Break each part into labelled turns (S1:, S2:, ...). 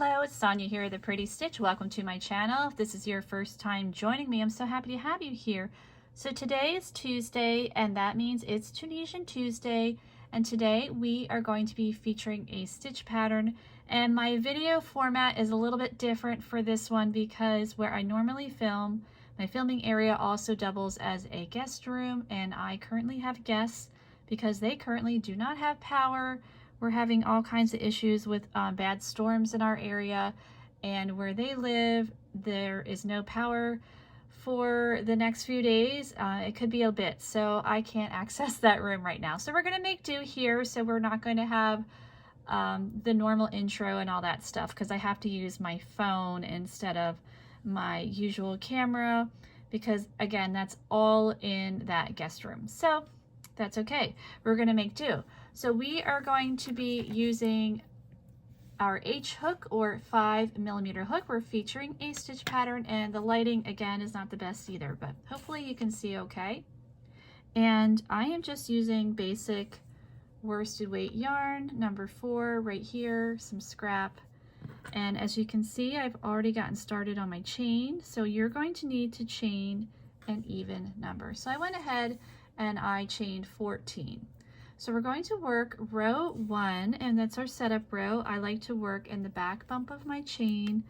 S1: Hello, it's Sonia here, The Pretty Stitch. Welcome to my channel. If this is your first time joining me, I'm so happy to have you here. So today is Tuesday, and that means it's Tunisian Tuesday. And today we are going to be featuring a stitch pattern. And my video format is a little bit different for this one because where I normally film, my filming area also doubles as a guest room, and I currently have guests because they currently do not have power. We're having all kinds of issues with bad storms in our area, and where they live, there is no power for the next few days. It could be a bit, so I can't access that room right now. So we're gonna make do here, so we're not going to have the normal intro and all that stuff because I have to use my phone instead of my usual camera because, again, that's all in that guest room. So that's okay. We're gonna make do. So we are going to be using our H hook or 5mm hook. We're featuring a stitch pattern, and the lighting again is not the best either, but hopefully you can see okay. And I am just using basic worsted weight yarn, number 4 right here, some scrap. And as you can see, I've already gotten started on my chain. So you're going to need to chain an even number. So I went ahead and I chained 14. So we're going to work row 1, and that's our setup row. I like to work in the back bump of my chain.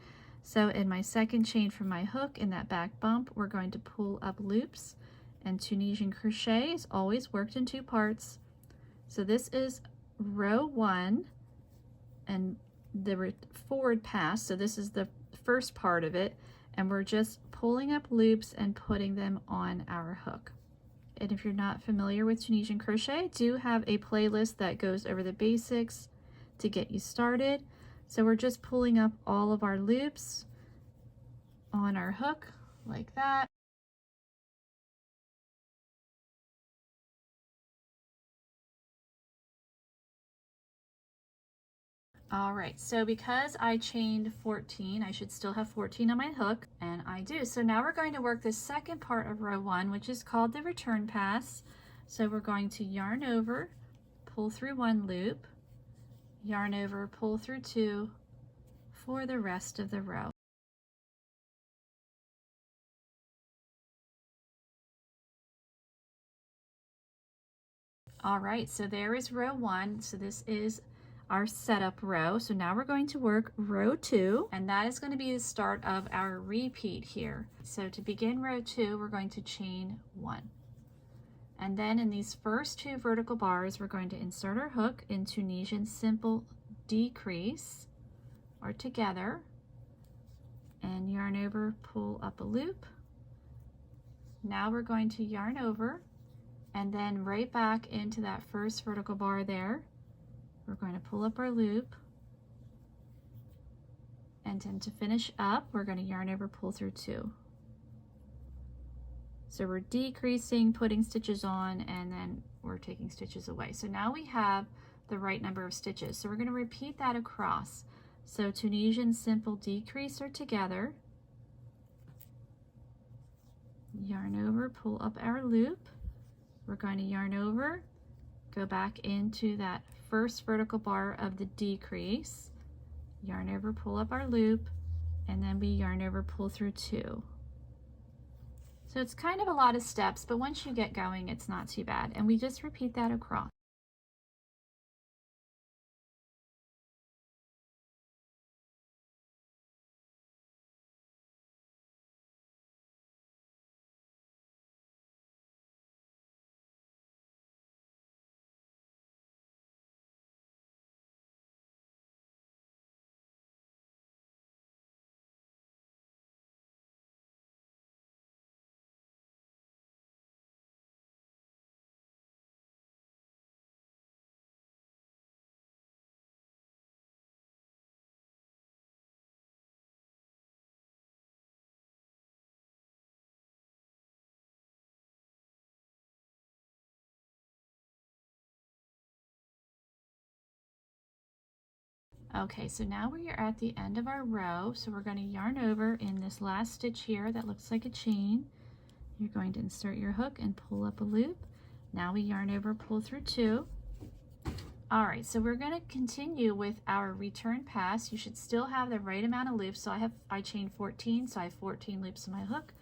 S1: So in my second chain from my hook, in that back bump, we're going to pull up loops, and Tunisian crochet is always worked in 2 parts. So this is row 1 and the forward pass. So this is the first part of it, and we're just pulling up loops and putting them on our hook. And if you're not familiar with Tunisian crochet, I do have a playlist that goes over the basics to get you started. So we're just pulling up all of our loops on our hook like that. All right, so because I chained 14, I should still have 14 on my hook, and I do. So now we're going to work the second part of row 1, which is called the return pass. So we're going to yarn over, pull through 1 loop, yarn over, pull through 2 for the rest of the row. All right, so there is row 1. So this is our setup row. So now we're going to work row 2, and that is going to be the start of our repeat here. So to begin row 2, we're going to chain 1. And then in these first 2 vertical bars, we're going to insert our hook in Tunisian simple decrease or together, and yarn over, pull up a loop. Now we're going to yarn over and then right back into that first vertical bar there. We're going to pull up our loop, and then to finish up, we're going to yarn over, pull through 2. So we're decreasing, putting stitches on, and then we're taking stitches away. So now we have the right number of stitches. So we're going to repeat that across. So Tunisian simple decrease or together, yarn over, pull up our loop. We're going to yarn over, go back into that first vertical bar of the decrease, yarn over, pull up our loop, and then we yarn over, pull through 2. So it's kind of a lot of steps, but once you get going, it's not too bad. And we just repeat that across. Okay, so now we are at the end of our row, so we're going to yarn over in this last stitch here that looks like a chain. You're going to insert your hook and pull up a loop. Now we yarn over, pull through 2. All right, so we're going to continue with our return pass. You should still have the right amount of loops. So I chained 14, so I have 14 loops in my hook.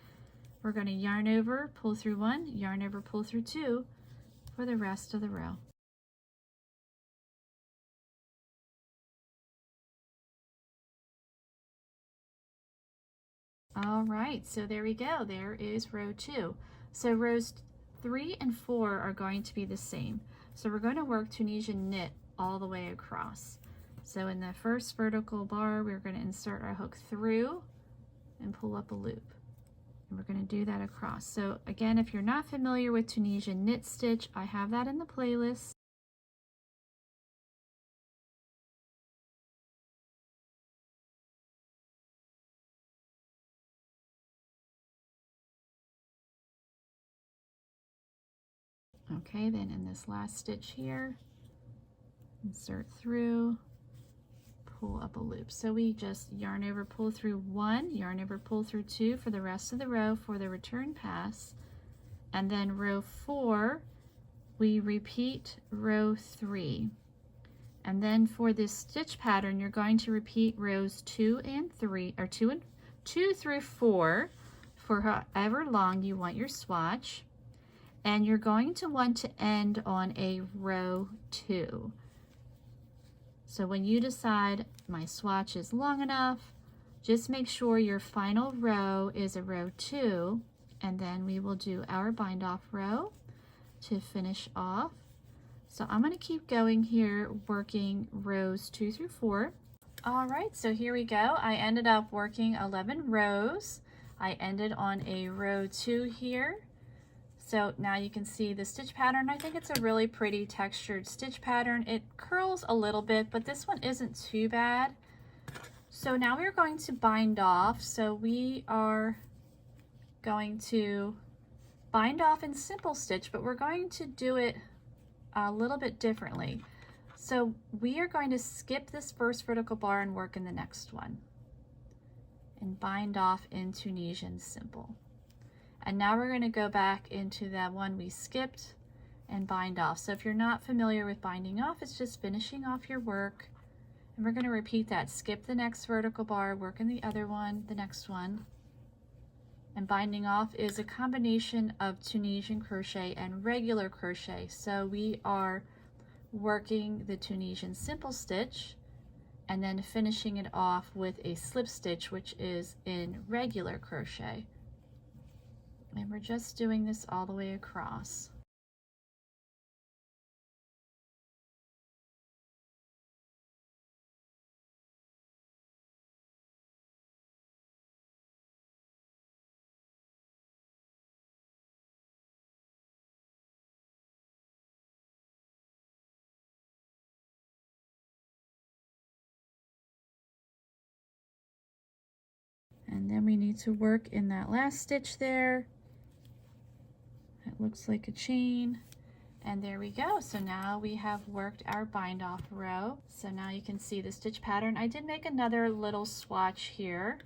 S1: We're going to yarn over, pull through 1, yarn over, pull through 2 for the rest of the row. All right, so there we go. There is row 2. So rows 3 and 4 are going to be the same. So we're going to work Tunisian knit all the way across. So in the first vertical bar, we're going to insert our hook through and pull up a loop. And we're going to do that across. So again, if you're not familiar with Tunisian knit stitch, I have that in the playlist. Okay, then in this last stitch here, insert through, pull up a loop. So we just yarn over, pull through 1, yarn over, pull through 2 for the rest of the row for the return pass. And then row 4, we repeat row 3. And then for this stitch pattern, you're going to repeat rows 2 and 3, or 2 through 4 for however long you want your swatch. And you're going to want to end on a row 2. So when you decide my swatch is long enough, just make sure your final row is a row 2, and then we will do our bind off row to finish off. So I'm going to keep going here, working rows 2 through 4. All right, so here we go. I ended up working 11 rows. I ended on a row 2 here. So now you can see the stitch pattern. I think it's a really pretty textured stitch pattern. It curls a little bit, but this one isn't too bad. So now we're going to bind off. So we are going to bind off in simple stitch, but we're going to do it a little bit differently. So we are going to skip this first vertical bar and work in the next one and bind off in Tunisian simple. And now we're going to go back into that one we skipped and bind off. So if you're not familiar with binding off, it's just finishing off your work. And we're going to repeat that. Skip the next vertical bar, work in the other one, the next one. And binding off is a combination of Tunisian crochet and regular crochet. So we are working the Tunisian simple stitch and then finishing it off with a slip stitch, which is in regular crochet. And we're just doing this all the way across. And then we need to work in that last stitch there. It looks like a chain. And there we go. So now we have worked our bind off row. So now you can see the stitch pattern. I did make another little swatch here.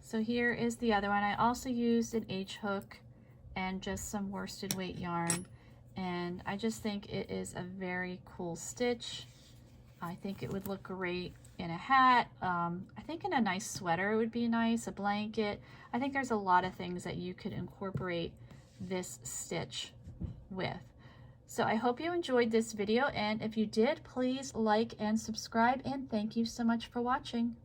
S1: So here is the other one. I also used an H hook and just some worsted weight yarn. And I just think it is a very cool stitch. I think it would look great in a hat. I think in a nice sweater it would be nice, a blanket. I think there's a lot of things that you could incorporate this stitch with. So I hope you enjoyed this video, and if you did, please like and subscribe, and thank you so much for watching.